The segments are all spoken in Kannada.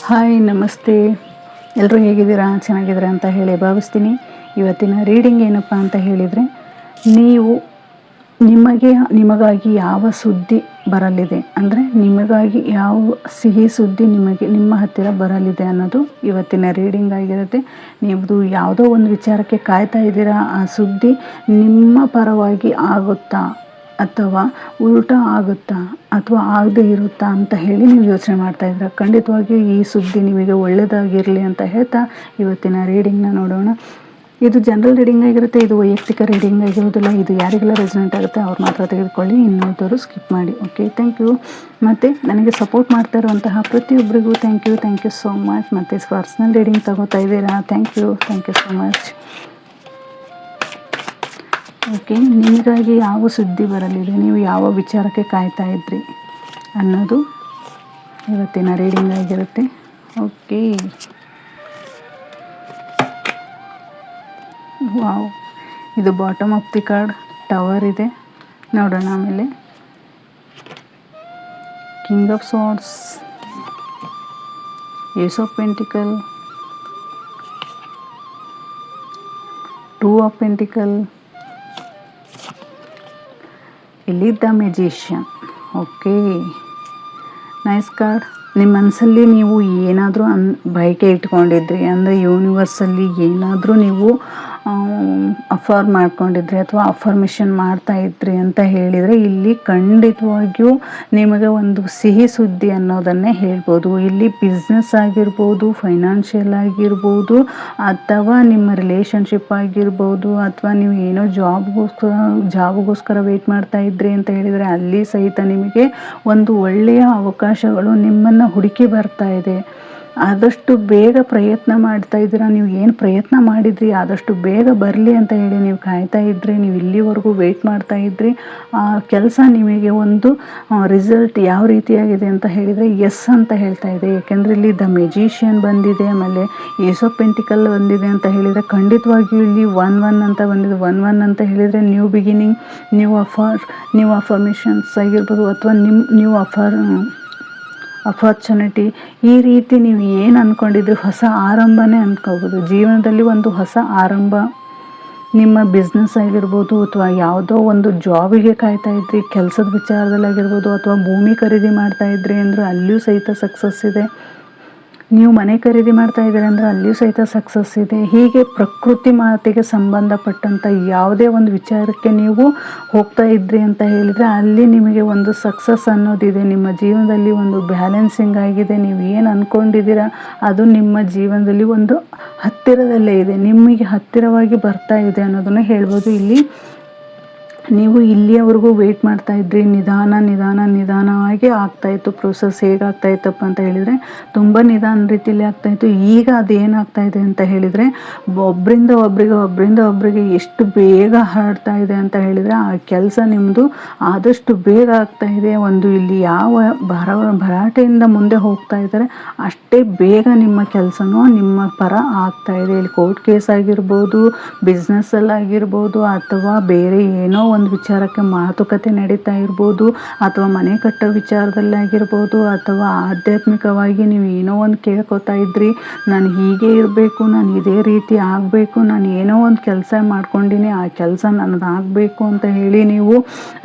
ಹಾಯ್ ನಮಸ್ತೆ. ಎಲ್ಲರೂ ಹೇಗಿದ್ದೀರಾ? ಚೆನ್ನಾಗಿದ್ದೀರಾ ಅಂತ ಹೇಳಿ ಭಾವಿಸ್ತೀನಿ. ಇವತ್ತಿನ ರೀಡಿಂಗ್ ಏನಪ್ಪ ಅಂತ ಹೇಳಿದರೆ, ನೀವು ನಿಮಗಾಗಿ ಯಾವ ಸುದ್ದಿ ಬರಲಿದೆ, ಅಂದರೆ ನಿಮಗಾಗಿ ಯಾವ ಸಿಹಿ ಸುದ್ದಿ ನಿಮ್ಮ ಹತ್ತಿರ ಬರಲಿದೆ ಅನ್ನೋದು ಇವತ್ತಿನ ರೀಡಿಂಗ್ ಆಗಿರುತ್ತೆ. ನೀವು ಯಾವುದೋ ಒಂದು ವಿಚಾರಕ್ಕೆ ಕಾಯ್ತಾ ಇದ್ದೀರಾ, ಆ ಸುದ್ದಿ ನಿಮ್ಮ ಪರವಾಗಿ ಆಗುತ್ತಾ ಅಥವಾ ಉಲ್ಟಾ ಆಗುತ್ತಾ ಅಥವಾ ಆಗದೇ ಇರುತ್ತಾ ಅಂತ ಹೇಳಿ ನೀವು ಯೋಚನೆ ಮಾಡ್ತಾಯಿದ್ದೀರ. ಖಂಡಿತವಾಗಿಯೂ ಈ ಸುದ್ದಿ ನಿಮಗೆ ಒಳ್ಳೆಯದಾಗಿರಲಿ ಅಂತ ಹೇಳ್ತಾ ಇವತ್ತಿನ ರೀಡಿಂಗ್ನ ನೋಡೋಣ. ಇದು ಜನರಲ್ ರೀಡಿಂಗ್ ಆಗಿರುತ್ತೆ, ಇದು ವೈಯಕ್ತಿಕ ರೀಡಿಂಗ್ ಆಗಿರೋದಿಲ್ಲ. ಇದು ಯಾರಿಗೆಲ್ಲ ರೆಸನೆಂಟ್ ಆಗುತ್ತೆ ಅವ್ರು ಮಾತ್ರ ತೆಗೆದುಕೊಳ್ಳಿ, ಇನ್ನೊಂದವರು ಸ್ಕಿಪ್ ಮಾಡಿ. Okay, thank you. ಮತ್ತು ನನಗೆ ಸಪೋರ್ಟ್ ಮಾಡ್ತಾ ಇರುವಂತಹ ಪ್ರತಿಯೊಬ್ಬರಿಗೂ ಥ್ಯಾಂಕ್ ಯು ಸೋ ಮಚ್. ಮತ್ತು ಪರ್ಸ್ನಲ್ ರೀಡಿಂಗ್ ತಗೋತಾ ಇದ್ದೀರಾ, thank you so much. Okay, ನಿಮಗಾಗಿ ಯಾವ ಸುದ್ದಿ ಬರಲಿದೆ, ನೀವು ಯಾವ ವಿಚಾರಕ್ಕೆ ಕಾಯ್ತಾ ಇದ್ರಿ ಅನ್ನೋದು ಇವತ್ತಿನ ರೀಡಿಂಗ್ ಆಗಿರುತ್ತೆ. ಓಕೆ, ವಾವ್, ಇದು bottom of the card tower ಇದೆ ನೋಡೋಣ. ಆಮೇಲೆ king of swords, ace of pentacle, two of pentacle, ಇಲ್ಲಿ the magician. Okay, nice card. ನಿಮ್ಮ ಮನಸ್ಸಲ್ಲಿ ನೀವು ಏನಾದರೂ ಬಯಕೆ ಇಟ್ಕೊಂಡಿದ್ರಿ, ಅಂದರೆ ಯೂನಿವರ್ಸಲ್ಲಿ ಏನಾದರೂ ನೀವು ಅಫರ್ ಮಾಡ್ಕೊಂಡಿದ್ರಿ ಅಥವಾ ಅಫರ್ಮೇಷನ್ ಮಾಡ್ತಾ ಇದ್ರಿ ಅಂತ ಹೇಳಿದರೆ, ಇಲ್ಲಿ ಖಂಡಿತವಾಗಿಯೂ ನಿಮಗೆ ಒಂದು ಸಿಹಿ ಸುದ್ದಿ ಅನ್ನೋದನ್ನೇ ಹೇಳ್ಬೋದು. ಇಲ್ಲಿ ಬಿಸ್ನೆಸ್ ಆಗಿರ್ಬೋದು, ಫೈನಾನ್ಷಿಯಲ್ ಆಗಿರ್ಬೋದು, ಅಥವಾ ನಿಮ್ಮ ರಿಲೇಷನ್ಶಿಪ್ ಆಗಿರ್ಬೋದು, ಅಥವಾ ನೀವು ಏನೋ ಜಾಬ್ಗೋಸ್ಕರ ವೆಯ್ಟ್ ಮಾಡ್ತಾ ಇದ್ರಿ ಅಂತ ಹೇಳಿದರೆ ಅಲ್ಲಿ ಸಹಿತ ನಿಮಗೆ ಒಂದು ಒಳ್ಳೆಯ ಅವಕಾಶಗಳು ನಿಮ್ಮನ್ನು ಹುಡುಕಿ ಬರ್ತಾ ಇದೆ. ಆದಷ್ಟು ಬೇಗ ಪ್ರಯತ್ನ ಮಾಡ್ತಾ ಇದ್ದೀರಾ. ನೀವು ಏನು ಪ್ರಯತ್ನ ಮಾಡಿದ್ರಿ ಆದಷ್ಟು ಬೇಗ ಬರಲಿ ಅಂತ ಹೇಳಿ ನೀವು ಕಾಯ್ತಾ ಇದ್ರಿ, ನೀವು ಇಲ್ಲಿವರೆಗೂ ವೆಯ್ಟ್ ಮಾಡ್ತಾ ಇದ್ರಿ. ಆ ಕೆಲಸ ನಿಮಗೆ ಒಂದು ರಿಸಲ್ಟ್ ಯಾವ ರೀತಿಯಾಗಿದೆ ಅಂತ ಹೇಳಿದರೆ ಎಸ್ ಅಂತ ಹೇಳ್ತಾ ಇದೆ. ಏಕೆಂದರೆ ಇಲ್ಲಿ ದ ಮ್ಯಾಜಿಷಿಯನ್ ಬಂದಿದೆ, ಆಮೇಲೆ ಏಸ್ ಆಫ್ ಪೆಂಟಿಕಲ್ ಬಂದಿದೆ ಅಂತ ಹೇಳಿದರೆ ಖಂಡಿತವಾಗಿಯೂ ಇಲ್ಲಿ 1-1 ಅಂತ ಬಂದಿದೆ. 1-1 ಅಂತ ಹೇಳಿದರೆ ನ್ಯೂ ಬಿಗಿನಿಂಗ್, ನ್ಯೂ ಅಫರ್ಮೇಷನ್ಸ್ ಆಗಿರ್ಬೋದು, ಅಥವಾ ನ್ಯೂ ಅಪರ್ಚುನಿಟಿ. ಈ ರೀತಿ ನೀವು ಏನು ಅಂದ್ಕೊಂಡಿದ್ರಿ ಹೊಸ ಆರಂಭನೇ ಅಂದ್ಕೋಬೋದು. ಜೀವನದಲ್ಲಿ ಒಂದು ಹೊಸ ಆರಂಭ, ನಿಮ್ಮ ಬಿಸ್ನೆಸ್ ಆಗಿರ್ಬೋದು, ಅಥವಾ ಯಾವುದೋ ಒಂದು ಜಾಬಿಗೆ ಕಾಯ್ತಾ ಇದ್ರಿ, ಕೆಲಸದ ವಿಚಾರದಲ್ಲಿ ಆಗಿರ್ಬೋದು, ಅಥವಾ ಭೂಮಿ ಖರೀದಿ ಮಾಡ್ತಾ ಇದ್ರಿ ಅಂದರೆ ಅಲ್ಲಿಯೂ ಸಹಿತ ಸಕ್ಸಸ್ ಇದೆ. ನೀವು ಮನೆ ಖರೀದಿ ಮಾಡ್ತಾ ಇದ್ದೀರಿ ಅಂದರೆ ಅಲ್ಲಿಯೂ ಸಹಿತ ಸಕ್ಸಸ್ ಇದೆ. ಹೀಗೆ ಪ್ರಕೃತಿ ಮಾತಿಗೆ ಸಂಬಂಧಪಟ್ಟಂಥ ಯಾವುದೇ ಒಂದು ವಿಚಾರಕ್ಕೆ ನೀವು ಹೋಗ್ತಾ ಇದ್ರಿ ಅಂತ ಹೇಳಿದರೆ ಅಲ್ಲಿ ನಿಮಗೆ ಒಂದು ಸಕ್ಸಸ್ ಅನ್ನೋದಿದೆ. ನಿಮ್ಮ ಜೀವನದಲ್ಲಿ ಒಂದು ಬ್ಯಾಲೆನ್ಸಿಂಗ್ ಆಗಿದೆ. ನೀವು ಏನು ಅಂದ್ಕೊಂಡಿದ್ದೀರಾ ಅದು ನಿಮ್ಮ ಜೀವನದಲ್ಲಿ ಒಂದು ಹತ್ತಿರದಲ್ಲೇ ಇದೆ, ನಿಮಗೆ ಹತ್ತಿರವಾಗಿ ಬರ್ತಾ ಇದೆ ಅನ್ನೋದನ್ನು ಹೇಳ್ಬೋದು. ಇಲ್ಲಿ ನೀವು ಇಲ್ಲಿಯವರೆಗೂ ವೆಯ್ಟ್ ಮಾಡ್ತಾ ಇದ್ರಿ, ನಿಧಾನವಾಗಿ ಆಗ್ತಾಯಿತ್ತು. ಪ್ರೋಸೆಸ್ ಹೇಗಾಗ್ತಾಯಿತ್ತಪ್ಪ ಅಂತ ಹೇಳಿದರೆ ತುಂಬ ನಿಧಾನ ರೀತಿಯಲ್ಲಿ ಆಗ್ತಾಯಿತ್ತು. ಈಗ ಅದೇನಾಗ್ತಾ ಇದೆ ಅಂತ ಹೇಳಿದರೆ ಒಬ್ಬರಿಂದ ಒಬ್ಬರಿಗೆ ಎಷ್ಟು ಬೇಗ ಹರಡ್ತಾ ಇದೆ ಅಂತ ಹೇಳಿದರೆ ಆ ಕೆಲಸ ನಿಮ್ಮದು ಆದಷ್ಟು ಬೇಗ ಆಗ್ತಾ ಇದೆ. ಒಂದು ಇಲ್ಲಿ ಯಾವ ಭರಾಟೆಯಿಂದ ಮುಂದೆ ಹೋಗ್ತಾ ಇದ್ದಾರೆ ಅಷ್ಟೇ ಬೇಗ ನಿಮ್ಮ ಕೆಲಸನೂ ನಿಮ್ಮ ಪರ ಆಗ್ತಾ ಇದೆ. ಇಲ್ಲಿ ಕೋರ್ಟ್ ಕೇಸ್ ಆಗಿರ್ಬೋದು, ಬಿಸ್ನೆಸ್ಸಲ್ಲಾಗಿರ್ಬೋದು, ಅಥವಾ ಬೇರೆ ಏನೋ ಒಂದು ವಿಚಾರಕ್ಕೆ ಮಾತುಕತೆ ನಡೀತಾ ಇರ್ಬೋದು, ಅಥವಾ ಮನೆ ಕಟ್ಟೋ ವಿಚಾರದಲ್ಲಾಗಿರ್ಬೋದು, ಅಥವಾ ಆಧ್ಯಾತ್ಮಿಕವಾಗಿ ನೀವು ಏನೋ ಒಂದು ಕೇಳ್ಕೊತಾ ಇದ್ರಿ, ನಾನು ಹೀಗೆ ಇರಬೇಕು, ನಾನು ಇದೇ ರೀತಿ ಆಗಬೇಕು, ನಾನು ಏನೋ ಒಂದು ಕೆಲಸ ಮಾಡ್ಕೊಂಡಿನಿ, ಆ ಕೆಲಸ ನನ್ನದು ಆಗಬೇಕು ಅಂತ ಹೇಳಿ ನೀವು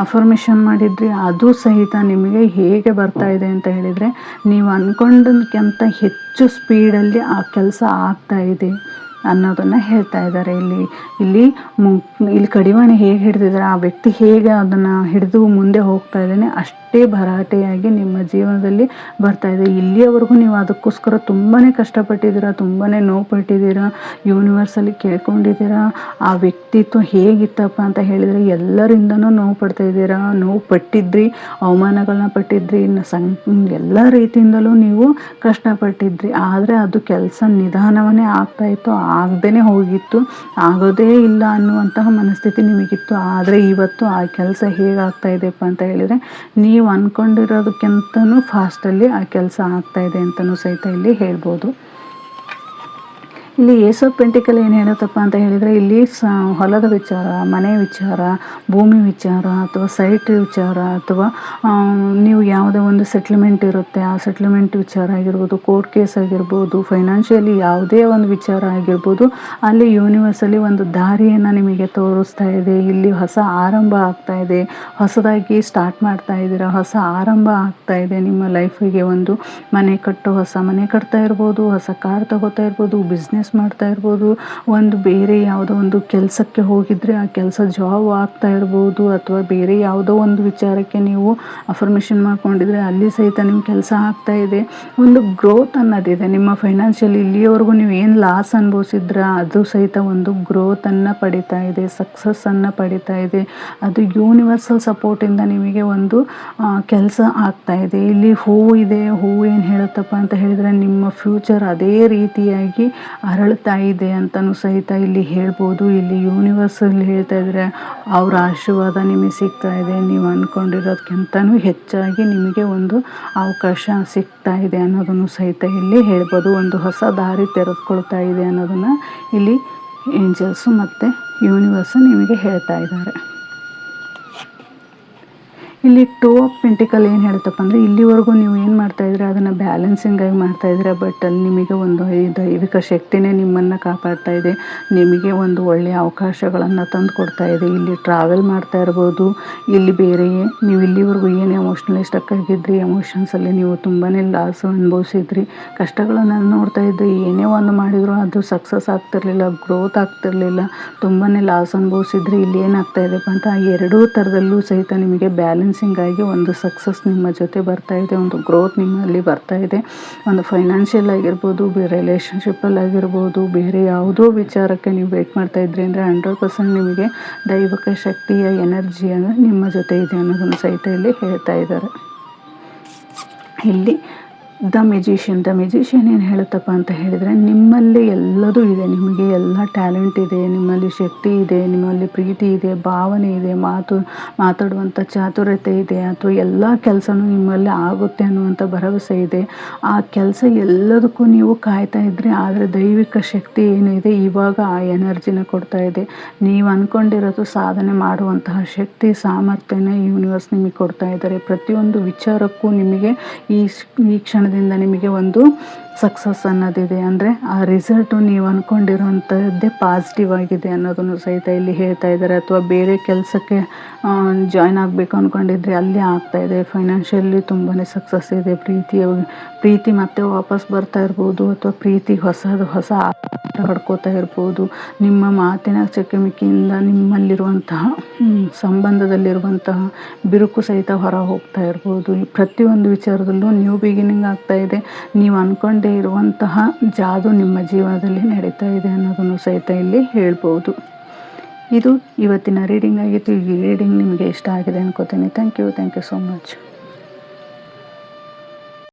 ಅಫರ್ಮೇಷನ್ ಮಾಡಿದ್ರಿ. ಅದು ಸಹಿತ ನಿಮಗೆ ಹೇಗೆ ಬರ್ತಾ ಇದೆ ಅಂತ ಹೇಳಿದರೆ ನೀವು ಅಂದ್ಕೊಂಡಕ್ಕಿಂತ ಹೆಚ್ಚು ಸ್ಪೀಡಲ್ಲಿ ಆ ಕೆಲಸ ಆಗ್ತಾ ಇದೆ ಅನ್ನೋದನ್ನು ಹೇಳ್ತಾ ಇದ್ದಾರೆ. ಇಲ್ಲಿ ಕಡಿವಾಣ ಹೇಗೆ ಹಿಡಿದಿದ್ದಾರೆ, ಆ ವ್ಯಕ್ತಿ ಹೇಗೆ ಅದನ್ನು ಹಿಡಿದು ಮುಂದೆ ಹೋಗ್ತಾ ಇದ್ದಾನೆ ಅಷ್ಟೇ ಭರಾಟೆಯಾಗಿ ನಿಮ್ಮ ಜೀವನದಲ್ಲಿ ಬರ್ತಾ ಇದೆ. ಇಲ್ಲಿಯವರೆಗೂ ನೀವು ಅದಕ್ಕೋಸ್ಕರ ತುಂಬಾ ಕಷ್ಟಪಟ್ಟಿದ್ದೀರಾ, ತುಂಬಾ ನೋವು ಪಟ್ಟಿದ್ದೀರಾ, ಯೂನಿವರ್ಸಲ್ಲಿ ಕೇಳ್ಕೊಂಡಿದ್ದೀರಾ. ಆ ವ್ಯಕ್ತಿತ್ವ ಹೇಗಿತ್ತಪ್ಪ ಅಂತ ಹೇಳಿದರೆ ಎಲ್ಲರಿಂದನೂ ನೋವು ಪಡ್ತಾ ಇದ್ದೀರಾ, ನೋವು ಪಟ್ಟಿದ್ರಿ, ಅವಮಾನಗಳನ್ನ ಪಟ್ಟಿದ್ರಿ, ಎಲ್ಲ ರೀತಿಯಿಂದಲೂ ನೀವು ಕಷ್ಟಪಟ್ಟಿದ್ರಿ. ಆದರೆ ಅದು ಕೆಲಸ ನಿಧಾನವೇ ಆಗ್ತಾಯಿತ್ತು, ಆಗದೇ ಹೋಗಿತ್ತು, ಆಗೋದೇ ಇಲ್ಲ ಅನ್ನುವಂತಹ ಮನಸ್ಥಿತಿ ನಿಮಗಿತ್ತು. ಆದರೆ ಇವತ್ತು ಆ ಕೆಲಸ ಹೇಗಾಗ್ತಾ ಇದೆಯಪ್ಪ ಅಂತ ಹೇಳಿದರೆ ನೀವು ಅಂದ್ಕೊಂಡಿರೋದಕ್ಕಿಂತನೂ ಫಾಸ್ಟಲ್ಲಿ ಆ ಕೆಲಸ ಆಗ್ತಾ ಇದೆ ಅಂತಲೂ ಸಹಿತ ಇಲ್ಲಿ ಹೇಳ್ಬೋದು. ಇಲ್ಲಿ ಏಸ್ ಆಫ್ ಪೆಂಟಿಕಲ್ ಏನು ಹೇಳುತ್ತಪ್ಪ ಅಂತ ಹೇಳಿದರೆ, ಇಲ್ಲಿ ಹೊಲದ ವಿಚಾರ, ಮನೆ ವಿಚಾರ, ಭೂಮಿ ವಿಚಾರ, ಅಥವಾ ಸೈಟ್ ವಿಚಾರ, ಅಥವಾ ನೀವು ಯಾವುದೇ ಒಂದು ಸೆಟ್ಲ್ಮೆಂಟ್ ಇರುತ್ತೆ ಆ ಸೆಟ್ಲ್ಮೆಂಟ್ ವಿಚಾರ ಆಗಿರ್ಬೋದು, ಕೋರ್ಟ್ ಕೇಸ್ ಆಗಿರ್ಬೋದು, ಫೈನಾನ್ಷಿಯಲಿ ಯಾವುದೇ ಒಂದು ವಿಚಾರ ಆಗಿರ್ಬೋದು, ಅಲ್ಲಿ ಯೂನಿವರ್ಸಲ್ಲಿ ಒಂದು ದಾರಿಯನ್ನು ನಿಮಗೆ ತೋರಿಸ್ತಾ ಇದೆ. ಇಲ್ಲಿ ಹೊಸ ಆರಂಭ ಆಗ್ತಾ ಇದೆ, ಹೊಸದಾಗಿ ಸ್ಟಾರ್ಟ್ ಮಾಡ್ತಾ ಇದ್ದೀರಾ, ಹೊಸ ಆರಂಭ ಆಗ್ತಾ ಇದೆ ನಿಮ್ಮ ಲೈಫಿಗೆ. ಒಂದು ಮನೆ ಹೊಸ ಮನೆ ಕಟ್ತಾ ಇರ್ಬೋದು, ಹೊಸ ಕಾರ್ ತಗೋತಾ ಇರ್ಬೋದು, ಬಿಸ್ನೆಸ್ ಮಾಡ್ತಾ ಇರ್ಬೋದು, ಒಂದು ಬೇರೆ ಯಾವುದೋ ಒಂದು ಕೆಲಸಕ್ಕೆ ಹೋಗಿದ್ರೆ ಆ ಕೆಲಸ ಜಾಬ್ ಆಗ್ತಾ ಇರ್ಬೋದು, ಅಥವಾ ಬೇರೆ ಯಾವುದೋ ಒಂದು ವಿಚಾರಕ್ಕೆ ನೀವು ಅಫರ್ಮೇಷನ್ ಮಾಡ್ಕೊಂಡಿದ್ರೆ ಅಲ್ಲಿ ಸಹಿತ ನಿಮ್ಮ ಕೆಲಸ ಆಗ್ತಾ ಇದೆ. ಒಂದು ಗ್ರೋತ್ ಅನ್ನೋದಿದೆ ನಿಮ್ಮ ಫೈನಾನ್ಷಿಯಲಿ. ಇಲ್ಲಿಯವರೆಗೂ ನೀವು ಏನು ಲಾಸ್ ಅನುಭವಿಸಿದ್ರ ಅದು ಸಹಿತ ಒಂದು ಗ್ರೋತನ್ನು ಪಡಿತಾ ಇದೆ, ಸಕ್ಸಸ್ಸನ್ನು ಪಡಿತಾ ಇದೆ. ಅದು ಯೂನಿವರ್ಸಲ್ ಸಪೋರ್ಟಿಂದ ನಿಮಗೆ ಒಂದು ಕೆಲಸ ಆಗ್ತಾ ಇದೆ. ಇಲ್ಲಿ ಹೂವು ಇದೆ, ಹೂವು ಏನು ಹೇಳುತ್ತಪ್ಪ ಅಂತ ಹೇಳಿದರೆ, ನಿಮ್ಮ ಫ್ಯೂಚರ್ ಅದೇ ರೀತಿಯಾಗಿ ಅರಳ್ತಾ ಇದೆ ಅಂತಲೂ ಸಹಿತ ಇಲ್ಲಿ ಹೇಳ್ಬೋದು. ಇಲ್ಲಿ ಯೂನಿವರ್ಸಲ್ಲಿ ಹೇಳ್ತಾ ಇದ್ದಾರೆ, ಅವರ ಆಶೀರ್ವಾದ ನಿಮಗೆ ಸಿಗ್ತಾ ಇದೆ, ನೀವು ಅಂದ್ಕೊಂಡಿರೋದಕ್ಕಿಂತನೂ ಹೆಚ್ಚಾಗಿ ನಿಮಗೆ ಒಂದು ಅವಕಾಶ ಸಿಗ್ತಾ ಇದೆ ಅನ್ನೋದನ್ನು ಸಹಿತ ಇಲ್ಲಿ ಹೇಳ್ಬೋದು. ಒಂದು ಹೊಸ ದಾರಿ ತೆರೆದುಕೊಳ್ತಾ ಇದೆ ಅನ್ನೋದನ್ನು ಇಲ್ಲಿ ಏಂಜಲ್ಸು ಮತ್ತು ಯೂನಿವರ್ಸು ನಿಮಗೆ ಹೇಳ್ತಾ ಇದ್ದಾರೆ. ಇಲ್ಲಿ ಟೂ ಆಫ್ ಪೆಂಟಿಕಲ್ ಏನು ಹೇಳ್ತಪ್ಪ ಅಂದರೆ, ಇಲ್ಲಿವರೆಗೂ ನೀವು ಏನು ಮಾಡ್ತಾಯಿದ್ರೆ ಅದನ್ನು ಬ್ಯಾಲೆನ್ಸಿಂಗಾಗಿ ಮಾಡ್ತಾಯಿದ್ರೆ, ಬಟ್ ಅಲ್ಲಿ ನಿಮಗೆ ಒಂದು ದೈವಿಕ ಶಕ್ತಿನೇ ನಿಮ್ಮನ್ನು ಕಾಪಾಡ್ತಾ ಇದೆ, ನಿಮಗೆ ಒಂದು ಒಳ್ಳೆಯ ಅವಕಾಶಗಳನ್ನು ತಂದು ಕೊಡ್ತಾ ಇದೆ. ಇಲ್ಲಿ ಟ್ರಾವೆಲ್ ಮಾಡ್ತಾ ಇರ್ಬೋದು, ಇಲ್ಲಿ ಬೇರೆಯೇ ನೀವು ಇಲ್ಲಿವರೆಗೂ ಏನು ಎಮೋಷ್ನಲಿ ಸ್ಟಕ್ ಆಗಿದ್ರಿ, ಎಮೋಷನ್ಸಲ್ಲಿ ನೀವು ತುಂಬಾ ಲಾಸ್ ಅನುಭವಿಸಿದ್ರಿ, ಕಷ್ಟಗಳನ್ನು ನೋಡ್ತಾ ಇದ್ರಿ, ಏನೇ ಒಂದು ಮಾಡಿದ್ರು ಅದು ಸಕ್ಸಸ್ ಆಗ್ತಿರ್ಲಿಲ್ಲ, ಗ್ರೋತ್ ಆಗ್ತಿರ್ಲಿಲ್ಲ, ತುಂಬಾ ಲಾಸ್ ಅನುಭವಿಸಿದ್ರಿ. ಇಲ್ಲಿ ಏನಾಗ್ತಾ ಇದೆಪ್ಪ ಅಂತ ಎರಡೂ ಥರದಲ್ಲೂ ಸಹಿತ ನಿಮಗೆ ಬ್ಯಾಲೆನ್ಸಿಂಗಾಗಿ ಒಂದು ಸಕ್ಸಸ್ ನಿಮ್ಮ ಜೊತೆ ಬರ್ತಾ ಇದೆ, ಒಂದು ಗ್ರೋತ್ ನಿಮ್ಮಲ್ಲಿ ಬರ್ತಾ ಇದೆ. ಒಂದು ಫೈನಾನ್ಷಿಯಲ್ ಆಗಿರ್ಬೋದು, ರಿಲೇಷನ್ಶಿಪ್ಪಲ್ಲಿ ಆಗಿರ್ಬೋದು, ಬೇರೆ ಯಾವುದೋ ವಿಚಾರಕ್ಕೆ ನೀವು ವೇಟ್ ಮಾಡ್ತಾ ಇದ್ರಿ ಅಂದರೆ 100% ನಿಮಗೆ ದೈವಿಕ ಶಕ್ತಿಯ ಎನರ್ಜಿ ನಿಮ್ಮ ಜೊತೆ ಇದೆ ಅನ್ನೋದನ್ನು ಸಹಿತ ಇಲ್ಲಿ ಹೇಳ್ತಾ ಇದ್ದಾರೆ. ಇಲ್ಲಿ ದ ಮೆಜಿಷಿಯನ್ ಏನು ಹೇಳುತ್ತಪ್ಪ ಅಂತ ಹೇಳಿದರೆ, ನಿಮ್ಮಲ್ಲಿ ಎಲ್ಲದೂ ಇದೆ, ನಿಮಗೆ ಎಲ್ಲ ಟ್ಯಾಲೆಂಟ್ ಇದೆ, ನಿಮ್ಮಲ್ಲಿ ಶಕ್ತಿ ಇದೆ, ನಿಮ್ಮಲ್ಲಿ ಪ್ರೀತಿ ಇದೆ, ಭಾವನೆ ಇದೆ, ಮಾತಾಡುವಂಥ ಚಾತುರ್ಯತೆ ಇದೆ, ಅಥವಾ ಎಲ್ಲ ಕೆಲಸನೂ ನಿಮ್ಮಲ್ಲಿ ಆಗುತ್ತೆ ಅನ್ನುವಂಥ ಭರವಸೆ ಇದೆ. ಆ ಕೆಲಸ ಎಲ್ಲದಕ್ಕೂ ನೀವು ಕಾಯ್ತಾ ಇದ್ರಿ, ಆದರೆ ದೈವಿಕ ಶಕ್ತಿ ಏನಿದೆ ಇವಾಗ ಆ ಎನರ್ಜಿನ ಕೊಡ್ತಾ ಇದೆ. ನೀವು ಅಂದ್ಕೊಂಡಿರೋದು ಸಾಧನೆ ಮಾಡುವಂತಹ ಶಕ್ತಿ, ಸಾಮರ್ಥ್ಯನ ಯೂನಿವರ್ಸ್ ನಿಮಗೆ ಕೊಡ್ತಾ ಇದ್ದಾರೆ. ಪ್ರತಿಯೊಂದು ವಿಚಾರಕ್ಕೂ ನಿಮಗೆ ಈ ಕ್ಷಣದಿಂದ ನಿಮಗೆ ಒಂದು ಸಕ್ಸಸ್ ಅನ್ನೋದಿದೆ. ಅಂದರೆ ಆ ರಿಸಲ್ಟು ನೀವು ಅಂದ್ಕೊಂಡಿರೋಂಥದ್ದೇ ಪಾಸಿಟಿವ್ ಆಗಿದೆ ಅನ್ನೋದನ್ನು ಸಹಿತ ಇಲ್ಲಿ ಹೇಳ್ತಾ ಇದ್ದಾರೆ. ಅಥವಾ ಬೇರೆ ಕೆಲಸಕ್ಕೆ ಜಾಯ್ನ್ ಆಗಬೇಕು ಅಂದ್ಕೊಂಡಿದ್ರೆ ಅಲ್ಲಿ ಆಗ್ತಾಯಿದೆ. ಫೈನಾನ್ಷಿಯಲಿ ತುಂಬಾ ಸಕ್ಸಸ್ ಇದೆ. ಪ್ರೀತಿ ಮತ್ತೆ ವಾಪಸ್ ಬರ್ತಾ ಇರ್ಬೋದು, ಅಥವಾ ಪ್ರೀತಿ ಹೊಸ ಪಡ್ಕೋತಾ ಇರ್ಬೋದು. ನಿಮ್ಮ ಮಾತಿನ ಚಕಮಕಿಯಿಂದ ನಿಮ್ಮಲ್ಲಿರುವಂತಹ ಸಂಬಂಧದಲ್ಲಿರುವಂತಹ ಬಿರುಕು ಸಹಿತ ಹೊರ ಹೋಗ್ತಾ ಇರ್ಬೋದು. ಈ ಪ್ರತಿಯೊಂದು ವಿಚಾರದಲ್ಲೂ ನ್ಯೂ ಬಿಗಿನಿಂಗ್ ಆಗ್ತಾ ಇದೆ. ನೀವು ಅಂದ್ಕೊಂಡೇ ಇರುವಂತಹ ಜಾದು ನಿಮ್ಮ ಜೀವನದಲ್ಲಿ ನಡೀತಾ ಇದೆ ಅನ್ನೋದನ್ನು ಸಹಿತ ಇಲ್ಲಿ ಹೇಳ್ಬೋದು. ಇದು ಇವತ್ತಿನ ರೀಡಿಂಗ್ ಆಗಿತ್ತು. ಈ ರೀಡಿಂಗ್ ನಿಮಗೆ ಇಷ್ಟ ಆಗಿದೆ ಅನ್ಕೋತೀನಿ. Thank you so much.